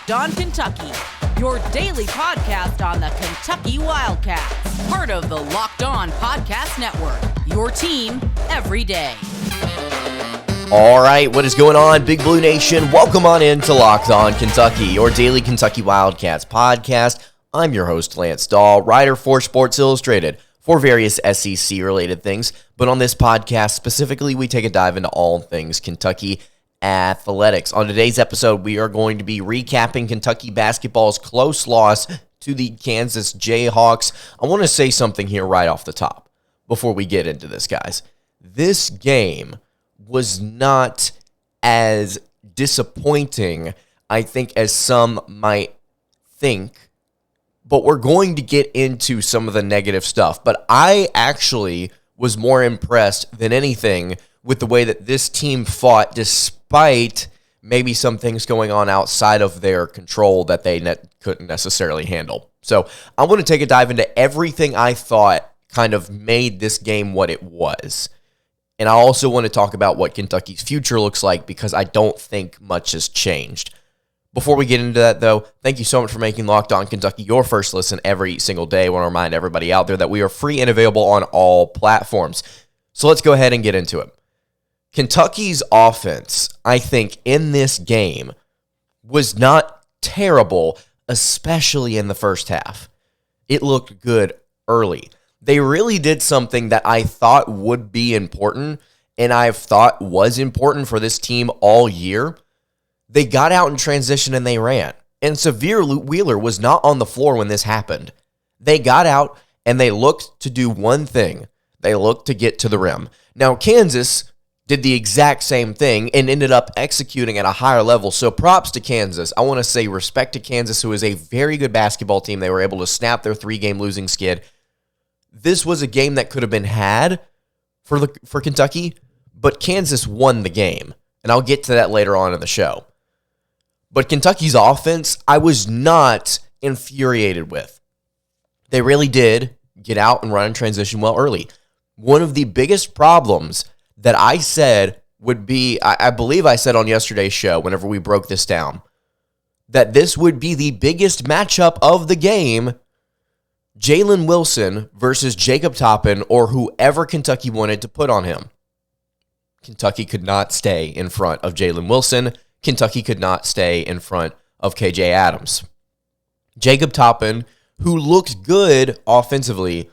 Locked On Kentucky, your daily podcast on the Kentucky Wildcats. Part of the Locked On Podcast Network, your team every day. All right, what is going on, Big Blue Nation? Welcome on in to Locked On Kentucky, your daily Kentucky Wildcats podcast. I'm your host, Lance Dawe, writer for Sports Illustrated for various SEC-related things. But on this podcast, specifically, we take a dive into all things Kentucky athletics. On today's episode, we are going to be recapping Kentucky basketball's close loss to the Kansas Jayhawks. I want to say something here right off the top before we get into this, guys. This game was not as disappointing, I think, as some might think, but we're going to get into some of the negative stuff. But I actually was more impressed than anything with the way that this team fought, despite maybe some things going on outside of their control that they couldn't necessarily handle. So I want to take a dive into everything I thought kind of made this game what it was. And I also want to talk about what Kentucky's future looks like, because I don't think much has changed. Before we get into that, though, thank you so much for making Locked On Kentucky your first listen every single day. I want to remind everybody out there that we are free and available on all platforms. So let's go ahead and get into it. Kentucky's offense, I think, in this game was not terrible, especially in the first half. It looked good early. They really did something that I thought would be important, and I've thought was important for this team all year. They got out in transition and they ran. And Severe Wheeler was not on the floor when this happened. They got out and they looked to do one thing. They looked to get to the rim. Now, Kansas did the exact same thing and ended up executing at a higher level. So props to Kansas. I want to say respect to Kansas, who is a very good basketball team. They were able to snap their 3-game losing skid. This was a game that could have been had for Kentucky, but Kansas won the game. And I'll get to that later on in the show. But Kentucky's offense, I was not infuriated with. They really did get out and run in transition well early. One of the biggest problems that I said would be, I believe I said on yesterday's show, whenever we broke this down, that this would be the biggest matchup of the game, Jalen Wilson versus Jacob Toppin, or whoever Kentucky wanted to put on him. Kentucky could not stay in front of Jalen Wilson. Kentucky could not stay in front of KJ Adams. Jacob Toppin, who looked good offensively,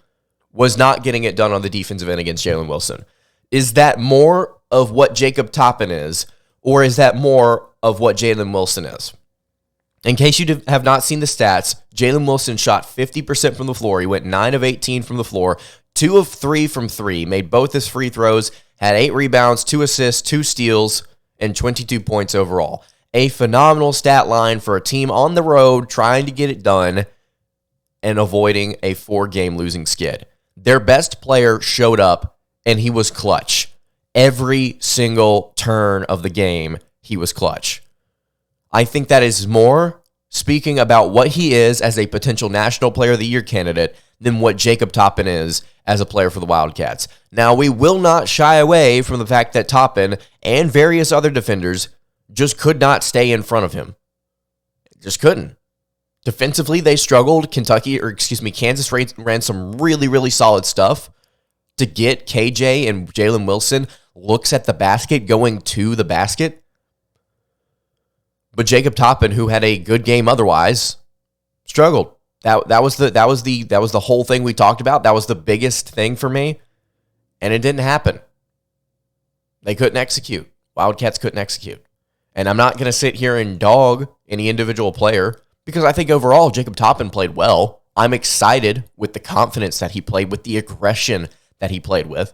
was not getting it done on the defensive end against Jalen Wilson. Is that more of what Jacob Toppin is, or is that more of what Jalen Wilson is? In case you have not seen the stats, Jalen Wilson shot 50% from the floor. He went 9 of 18 from the floor, 2 of 3 from 3, made both his free throws, had 8 rebounds, 2 assists, 2 steals, and 22 points overall. A phenomenal stat line for a team on the road trying to get it done and avoiding a 4-game losing skid. Their best player showed up, and he was clutch. Every single turn of the game, he was clutch. I think that is more speaking about what he is as a potential National Player of the Year candidate than what Jacob Toppin is as a player for the Wildcats. Now, we will not shy away from the fact that Toppin and various other defenders just could not stay in front of him. Just couldn't. Defensively, they struggled. Kansas ran some really, really solid stuff to get KJ and Jalen Wilson looks at the basket, going to the basket. But Jacob Toppin, who had a good game otherwise, struggled. That was the whole thing we talked about. That was the biggest thing for me, and it didn't happen. They couldn't execute. Wildcats couldn't execute. And I'm not going to sit here and dog any individual player, because I think overall Jacob Toppin played well. I'm excited with the confidence that he played, with the aggression that he played with.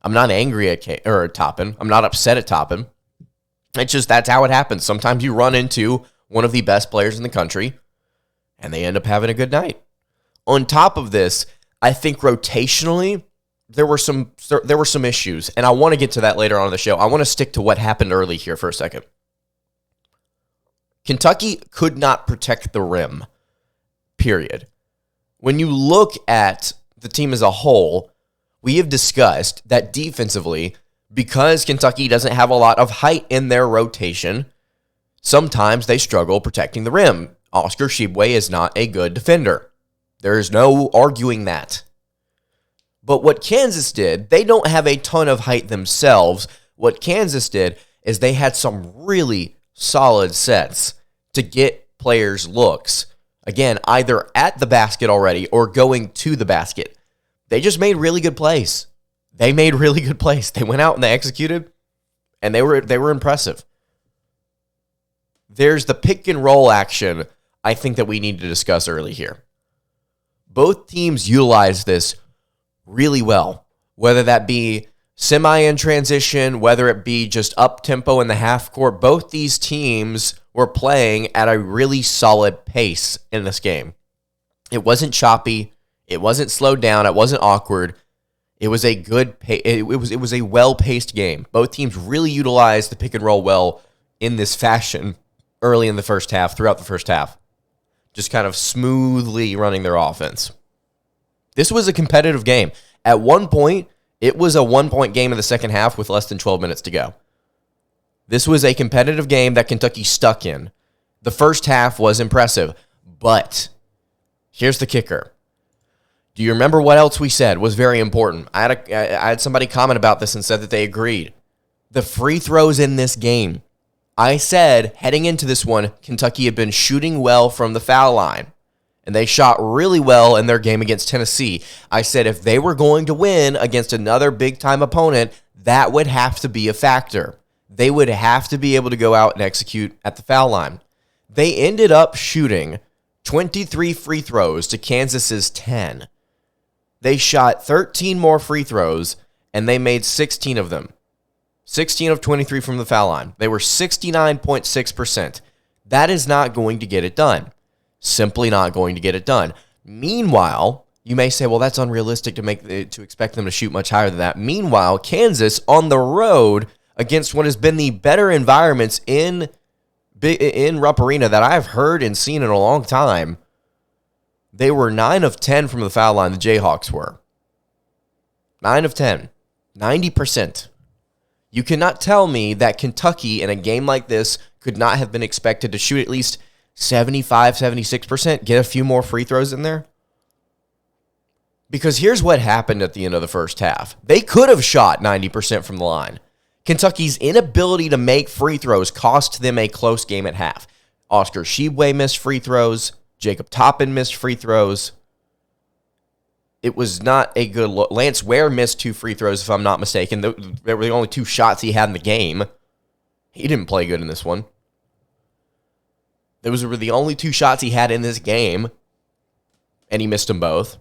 I'm not angry at Toppin. I'm not upset at Toppin. It's just that's how it happens. Sometimes you run into one of the best players in the country, and they end up having a good night. On top of this, I think rotationally, there were some issues, and I want to get to that later on in the show. I want to stick to what happened early here for a second. Kentucky could not protect the rim, period. When you look at the team as a whole, we have discussed that defensively, because Kentucky doesn't have a lot of height in their rotation, Sometimes they struggle protecting the rim. Oscar Tshiebwe is not a good defender. There is no arguing that. But what Kansas did, they don't have a ton of height themselves. What Kansas did is they had some really solid sets to get players looks. Again, either at the basket already or going to the basket. They just made really good plays. They made really good plays. They went out and they executed, and they were impressive. There's the pick and roll action I think that we need to discuss early here. Both teams utilized this really well, whether that be semi in transition, whether it be just up tempo in the half court. Both these teams were playing at a really solid pace in this game. It wasn't choppy, it wasn't slowed down, it wasn't awkward. It was a good it was a well-paced game. Both teams really utilized the pick and roll well in this fashion early in the first half, throughout the first half. Just kind of smoothly running their offense. This was a competitive game. At one point, it was a 1-point game in the second half with less than 12 minutes to go. This was a competitive game that Kentucky stuck in. The first half was impressive, but here's the kicker. Do you remember what else we said was very important? I had somebody comment about this and said that they agreed. The free throws in this game. I said, heading into this one, Kentucky had been shooting well from the foul line, and they shot really well in their game against Tennessee. I said if they were going to win against another big-time opponent, that would have to be a factor. They would have to be able to go out and execute at the foul line. They ended up shooting 23 free throws to Kansas's 10. They shot 13 more free throws, and they made 16 of them. 16 of 23 from the foul line. They were 69.6%. That is not going to get it done. Simply not going to get it done. Meanwhile, you may say, well, that's unrealistic to expect them to shoot much higher than that. Meanwhile, Kansas on the road against what has been the better environments in Rupp Arena that I've heard and seen in a long time, they were 9 of 10 from the foul line, the Jayhawks were. 9 of 10. 90%. You cannot tell me that Kentucky in a game like this could not have been expected to shoot at least 75, 76%, get a few more free throws in there. Because here's what happened at the end of the first half. They could have shot 90% from the line. Kentucky's inability to make free throws cost them a close game at half. Oscar Tshiebwe missed free throws. Jacob Toppin missed free throws. It was not a good look. Lance Ware missed 2 free throws, if I'm not mistaken. They were the only 2 shots he had in the game. He didn't play good in this one. Those were the only 2 shots he had in this game, and he missed them both.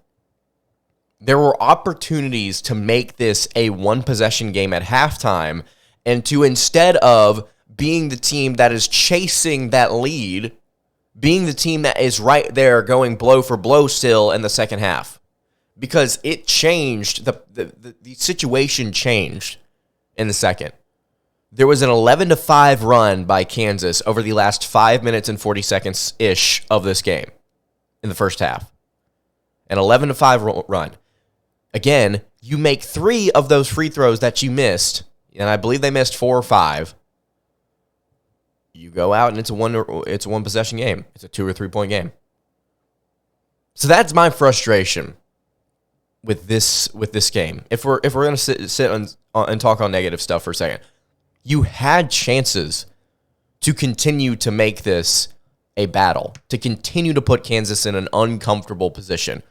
There were opportunities to make this a one-possession game at halftime, and to, instead of being the team that is chasing that lead, being the team that is right there going blow for blow still in the second half. Because it changed, the situation changed in the second. There was an 11-5 run by Kansas over the last 5 minutes and 40 seconds-ish of this game in the first half. An 11-5 run. Again, you make 3 of those free throws that you missed, and I believe they missed 4 or 5. You go out and it's a one-possession game. It's a 2 or 3 point game. So that's my frustration with this game. If we're going to sit and talk on negative stuff for a second, you had chances to continue to make this a battle, to continue to put Kansas in an uncomfortable position,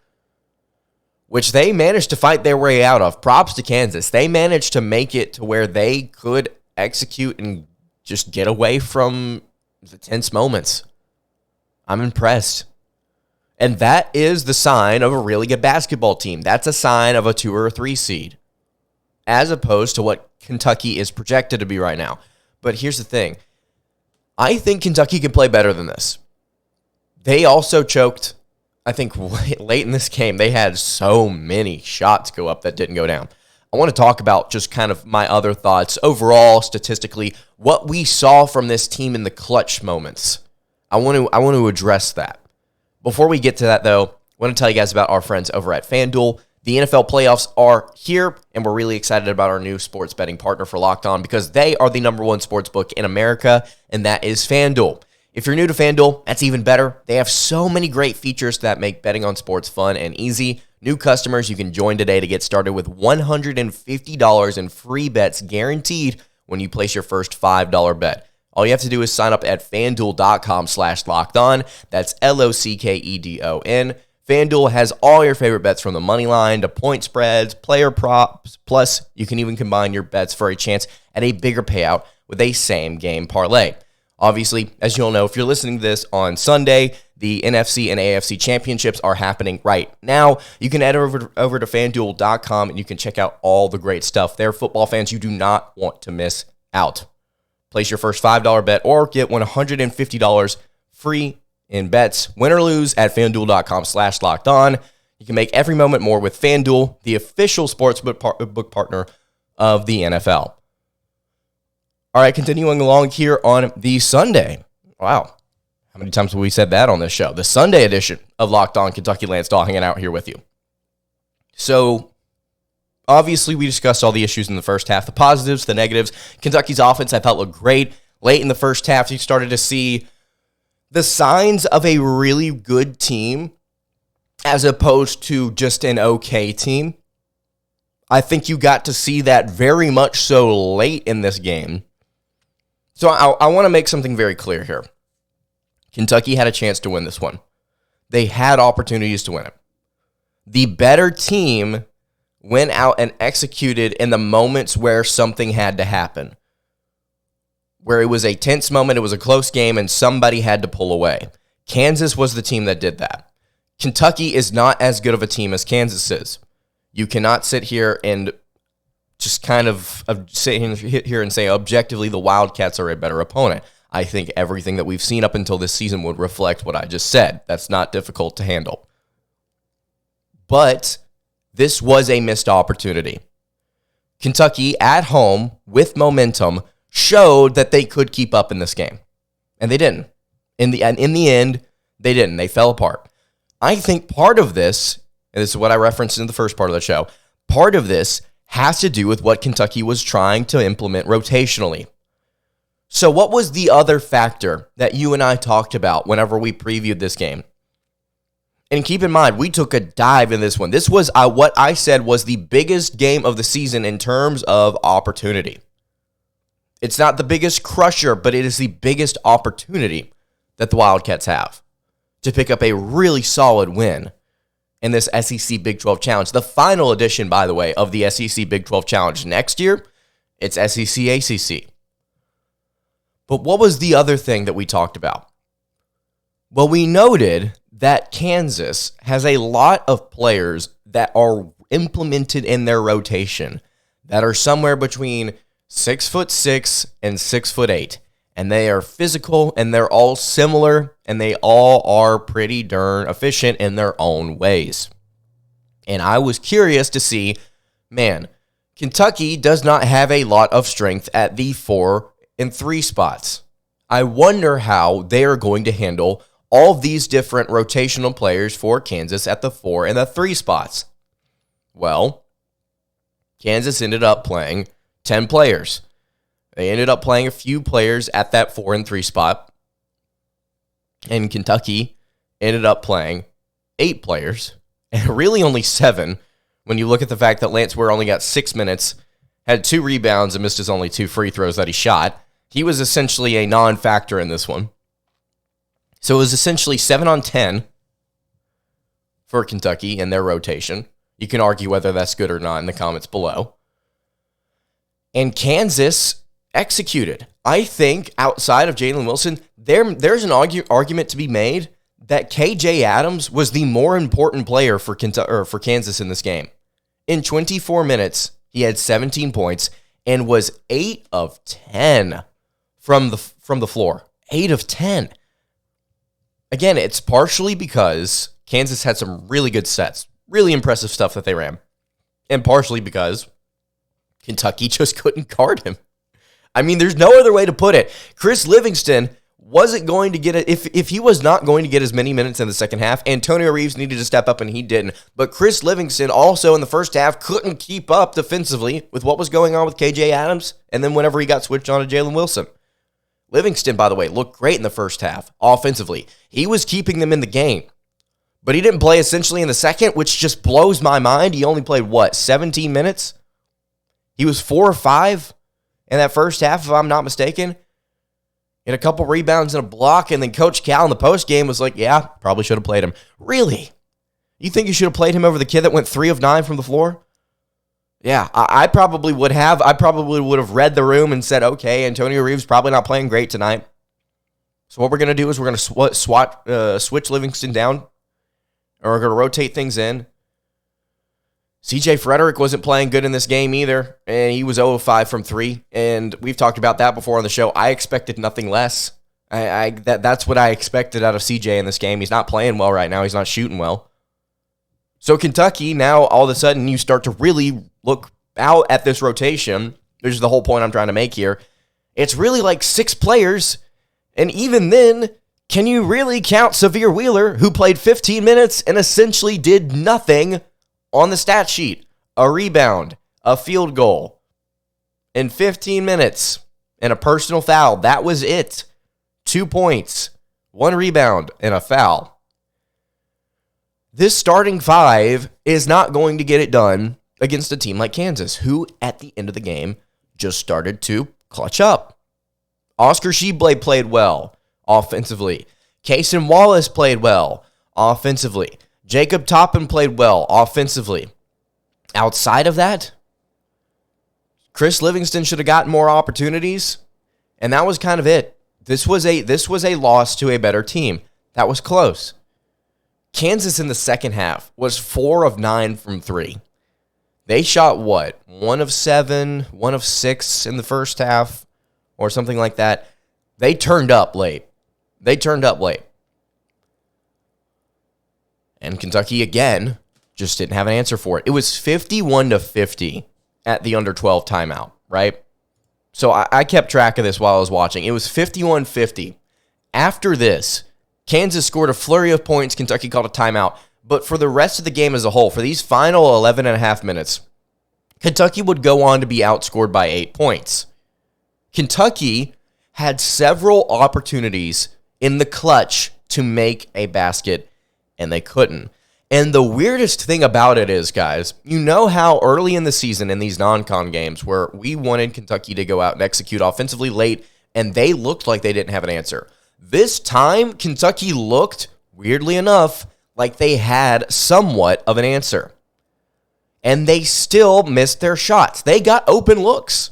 which they managed to fight their way out of. Props to Kansas. They managed to make it to where they could execute and just get away from the tense moments. I'm impressed. And that is the sign of a really good basketball team. That's a sign of a 2 or a 3 seed, as opposed to what Kentucky is projected to be right now. But here's the thing. I think Kentucky can play better than this. They also choked, I think, late in this game. They had so many shots go up that didn't go down. I want to talk about just kind of my other thoughts overall, statistically, what we saw from this team in the clutch moments. I want to address that. Before we get to that, though, I want to tell you guys about our friends over at FanDuel, The NFL playoffs are here, and we're really excited about our new sports betting partner for Locked On because they are the number one sports book in America, and that is FanDuel. If you're new to FanDuel, that's even better. They have so many great features that make betting on sports fun and easy. New customers, you can join today to get started with $150 in free bets guaranteed when you place your first $5 bet. All you have to do is sign up at FanDuel.com/lockedon. That's LOCKEDON. FanDuel has all your favorite bets from the money line to point spreads, player props. Plus, you can even combine your bets for a chance at a bigger payout with a same-game parlay. Obviously, as you'll know, if you're listening to this on Sunday, the NFC and AFC championships are happening right now. You can head over to FanDuel.com and you can check out all the great stuff there. Football fans, you do not want to miss out. Place your first $5 bet or get $150 free in bets, win or lose, at FanDuel.com/lockedon. You can make every moment more with FanDuel, the official sportsbook partner of the NFL. All right, continuing along here on the Sunday. Wow, how many times have we said that on this show? The Sunday edition of Locked On Kentucky. Lance Dawe hanging out here with you. So, obviously, we discussed all the issues in the first half, the positives, the negatives. Kentucky's offense, I thought, looked great. Late in the first half, you started to see the signs of a really good team as opposed to just an okay team. I think you got to see that very much so late in this game. So I want to make something very clear here. Kentucky had a chance to win this one. They had opportunities to win it. The better team went out and executed in the moments where something had to happen. Where it was a tense moment, it was a close game, and somebody had to pull away. Kansas was the team that did that. Kentucky is not as good of a team as Kansas is. You cannot sit here and just kind of sit here and say objectively the Wildcats are a better opponent. I think everything that we've seen up until this season would reflect what I just said. That's not difficult to handle. But this was a missed opportunity. Kentucky at home with momentum showed that they could keep up in this game. And they didn't. In the end, they didn't. They fell apart. I think part of this, and this is what I referenced in the first part of the show, part of this has to do with what Kentucky was trying to implement rotationally. So what was the other factor that you and I talked about whenever we previewed this game? And keep in mind, we took a dive in this one. This was what I said was the biggest game of the season in terms of opportunity. It's not the biggest crusher, but it is the biggest opportunity that the Wildcats have to pick up a really solid win in this SEC Big 12 Challenge. The final edition, by the way, of the SEC Big 12 Challenge next year, it's SEC ACC. But what was the other thing that we talked about? Well, we noted that Kansas has a lot of players that are implemented in their rotation that are somewhere between 6'6" and 6'8", and they are physical, and they're all similar, and they all are pretty darn efficient in their own ways. And I was curious to see, man, Kentucky does not have a lot of strength at the 4 and 3 spots. I wonder how they are going to handle all of these different rotational players for Kansas at the 4 and the 3 spots. Well, Kansas ended up playing 10 players. They ended up playing a few players at that 4 and 3 spot. And Kentucky ended up playing 8 players. And really only 7 when you look at the fact that Lance Ware only got 6 minutes, had 2 rebounds, and missed his only 2 free throws that he shot. He was essentially a non-factor in this one. So it was essentially 7 on 10 for Kentucky in their rotation. You can argue whether that's good or not in the comments below. And Kansas executed. I think outside of Jalen Wilson, there's an argument to be made that KJ Adams was the more important player for Kansas in this game. In 24 minutes, he had 17 points and was 8 of 10 from the floor. 8 of 10. Again, it's partially because Kansas had some really good sets, really impressive stuff that they ran, and partially because Kentucky just couldn't guard him. I mean, there's no other way to put it. Chris Livingston wasn't going to get it. If he was not going to get as many minutes in the second half, Antonio Reeves needed to step up and he didn't. But Chris Livingston also in the first half couldn't keep up defensively with what was going on with KJ Adams. And then whenever he got switched on to Jalen Wilson. Livingston, by the way, looked great in the first half offensively. He was keeping them in the game. But he didn't play essentially in the second, which just blows my mind. He only played, 17 minutes? He was 4 or 5 in that first half, if I'm not mistaken. And a couple rebounds and a block, and then Coach Cal in the postgame was like, yeah, probably should have played him. Really? You think you should have played him over the kid that went 3 of 9 from the floor? Yeah, I probably would have. I probably would have read the room and said, okay, Antonio Reeves probably not playing great tonight. So what we're going to do is we're going to switch Livingston down, or we're going to rotate things in. CJ Fredrick wasn't playing good in this game either, and he was 0 of 5 from 3, and we've talked about that before on the show. I expected nothing less. That's what I expected out of CJ in this game. He's not playing well right now. He's not shooting well. So Kentucky, now all of a sudden you start to really look out at this rotation. This is the whole point I'm trying to make here. It's really like 6 players, and even then, can you really count Severe Wheeler, who played 15 minutes and essentially did nothing on the stat sheet? A rebound, a field goal in 15 minutes, and a personal foul. That was it. 2 points, 1 rebound, and a foul. This starting 5 is not going to get it done against a team like Kansas, who at the end of the game just started to clutch up. Oscar Tshiebwe played well offensively. Cason Wallace played well offensively. Jacob Toppin played well offensively. Outside of that, Chris Livingston should have gotten more opportunities, and that was kind of it. This was a loss to a better team. That was close. Kansas in the second half was 4 of 9 from 3. They shot 1 of 7, 1 of 6 in the first half, or something like that. They turned up late. And Kentucky, again, just didn't have an answer for it. It was 51-50 at the under 12 timeout, right? So I kept track of this while I was watching. It was 51-50. After this, Kansas scored a flurry of points. Kentucky called a timeout. But for the rest of the game as a whole, for these final 11 and a half minutes, Kentucky would go on to be outscored by 8 points. Kentucky had several opportunities in the clutch to make a basket, and they couldn't. And the weirdest thing about it is, guys, you know how early in the season in these non-con games where we wanted Kentucky to go out and execute offensively late, and they looked like they didn't have an answer. This time, Kentucky looked, weirdly enough, like they had somewhat of an answer. And they still missed their shots. They got open looks,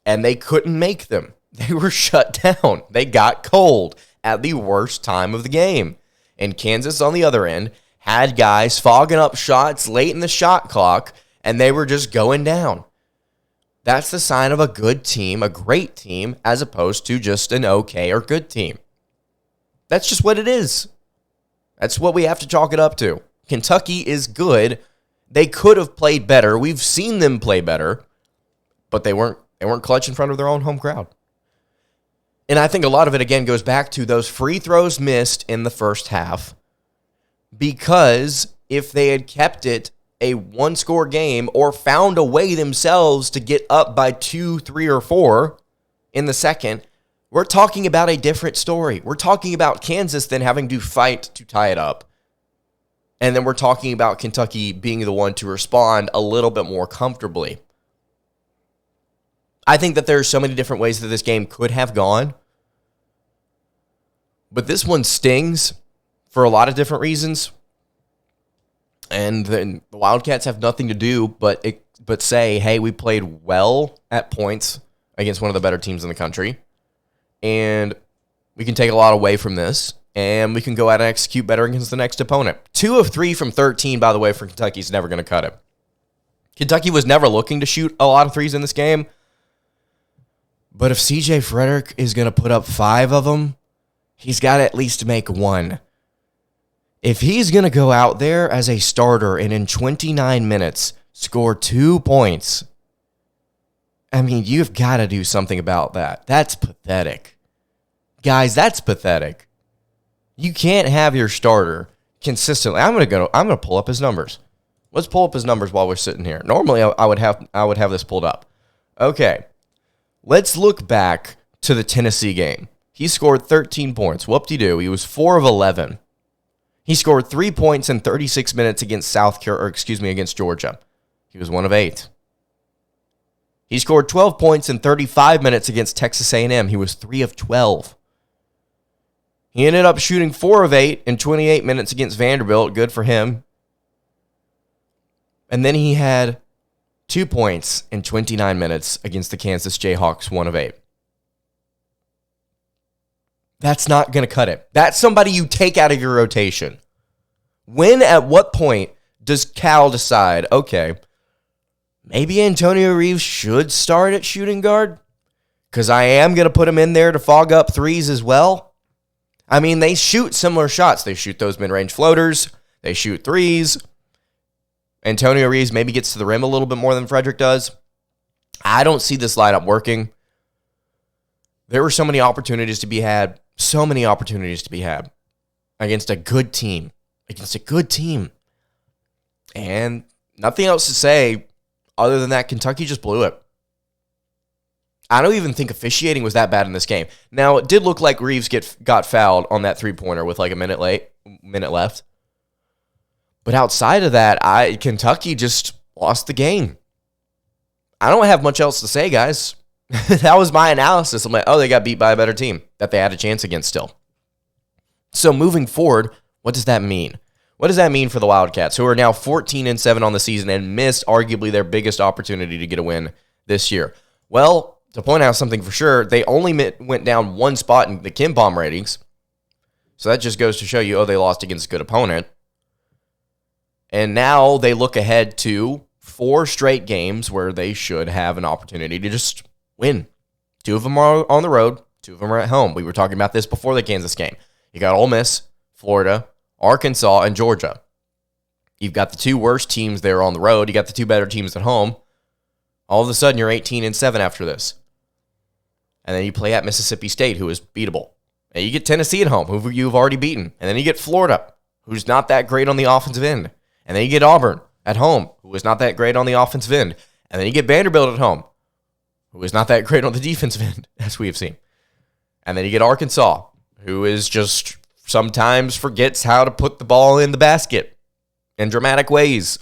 and they couldn't make them. They were shut down. They got cold at the worst time of the game. And Kansas, on the other end, had guys fogging up shots late in the shot clock, and they were just going down. That's the sign of a good team, a great team, as opposed to just an okay or good team. That's just what it is. That's what we have to chalk it up to. Kentucky is good. They could have played better. We've seen them play better, but they weren't clutch in front of their own home crowd. And I think a lot of it, again, goes back to those free throws missed in the first half, because if they had kept it a one-score game or found a way themselves to get up by 2, 3, or 4 in the second, we're talking about a different story. We're talking about Kansas then having to fight to tie it up. And then we're talking about Kentucky being the one to respond a little bit more comfortably. I think that there are so many different ways that this game could have gone. But this one stings for a lot of different reasons. And then the Wildcats have nothing to do but say, hey, we played well at points against one of the better teams in the country. And we can take a lot away from this. And we can go out and execute better against the next opponent. 2 of 3 from 13, by the way, for Kentucky is never going to cut it. Kentucky was never looking to shoot a lot of threes in this game. But if CJ Fredrick is going to put up 5 of them, he's got to at least make 1. If he's going to go out there as a starter and in 29 minutes score 2 points, I mean, you've got to do something about that. That's pathetic. Guys, that's pathetic. You can't have your starter consistently. I'm gonna pull up his numbers. Let's pull up his numbers while we're sitting here. Normally, I would have this pulled up. Okay, let's look back to the Tennessee game. He scored 13 points. Whoop-de-doo. He was 4 of 11. He scored 3 points in 36 minutes against against Georgia. He was 1 of 8. He scored 12 points in 35 minutes against Texas A&M. He was 3 of 12. He ended up shooting 4 of 8 in 28 minutes against Vanderbilt. Good for him. And then he had 2 points in 29 minutes against the Kansas Jayhawks, 1 of 8. That's not going to cut it. That's somebody you take out of your rotation. At what point does Cal decide, okay, maybe Antonio Reeves should start at shooting guard? Because I am going to put him in there to fog up threes as well. I mean, they shoot similar shots. They shoot those mid-range floaters. They shoot threes. Antonio Reeves maybe gets to the rim a little bit more than Fredrick does. I don't see this lineup working. There were so many opportunities to be had. Against a good team. And nothing else to say other than that Kentucky just blew it. I don't even think officiating was that bad in this game. Now, it did look like Reeves got fouled on that three-pointer with like a minute left. But outside of that, Kentucky just lost the game. I don't have much else to say, guys. That was my analysis. I'm like, oh, they got beat by a better team that they had a chance against still. So moving forward, what does that mean? What does that mean for the Wildcats, who are now 14-7 on the season and missed arguably their biggest opportunity to get a win this year? Well, to point out something for sure, they only went down 1 spot in the KenPom ratings. So that just goes to show you, they lost against a good opponent. And now they look ahead to 4 straight games where they should have an opportunity to just win. 2 of them are on the road. 2 of them are at home. We were talking about this before the Kansas game. You got Ole Miss, Florida, Arkansas, and Georgia. You've got the 2 worst teams there on the road. You got the 2 better teams at home. All of a sudden, you're 18-7 after this. And then you play at Mississippi State, who is beatable. And you get Tennessee at home, who you've already beaten. And then you get Florida, who's not that great on the offensive end. And then you get Auburn at home, who is not that great on the offensive end. And then you get Vanderbilt at home, who is not that great on the defensive end, as we have seen. And then you get Arkansas, who is just sometimes forgets how to put the ball in the basket in dramatic ways.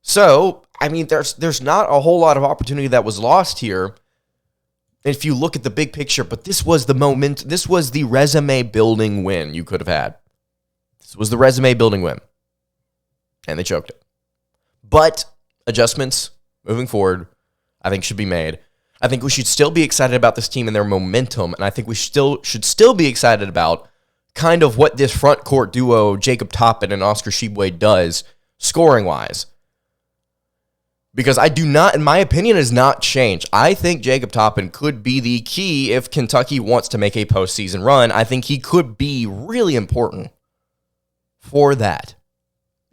So, I mean, there's not a whole lot of opportunity that was lost here if you look at the big picture, but this was the resume-building win you could have had. This was the resume-building win. And they choked it. But adjustments moving forward, I think, should be made. I think we should still be excited about this team and their momentum, and I think we should still be excited about kind of what this front court duo, Jacob Toppin and Oscar Tshiebwe, does scoring-wise. Because in my opinion, has not changed. I think Jacob Toppin could be the key if Kentucky wants to make a postseason run. I think he could be really important for that.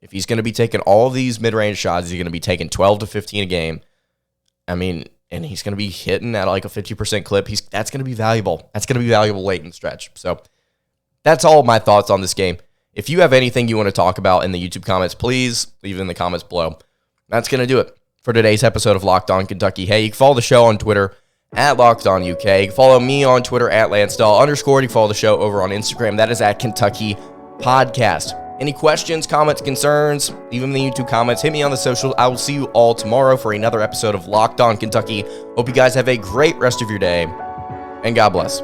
If he's going to be taking all of these mid-range shots, he's going to be taking 12 to 15 a game. I mean, and he's going to be hitting at like a 50% clip. That's going to be valuable. That's going to be valuable late in the stretch. So that's all my thoughts on this game. If you have anything you want to talk about in the YouTube comments, please leave it in the comments below. That's going to do it for today's episode of Locked On Kentucky. Hey, you can follow the show on Twitter at LockedOnUK. You can follow me on Twitter at LanceDahl_. You can follow the show over on Instagram. That is at Kentucky Podcast. Any questions, comments, concerns, leave them in the YouTube comments. Hit me on the social. I will see you all tomorrow for another episode of Locked On Kentucky. Hope you guys have a great rest of your day, and God bless.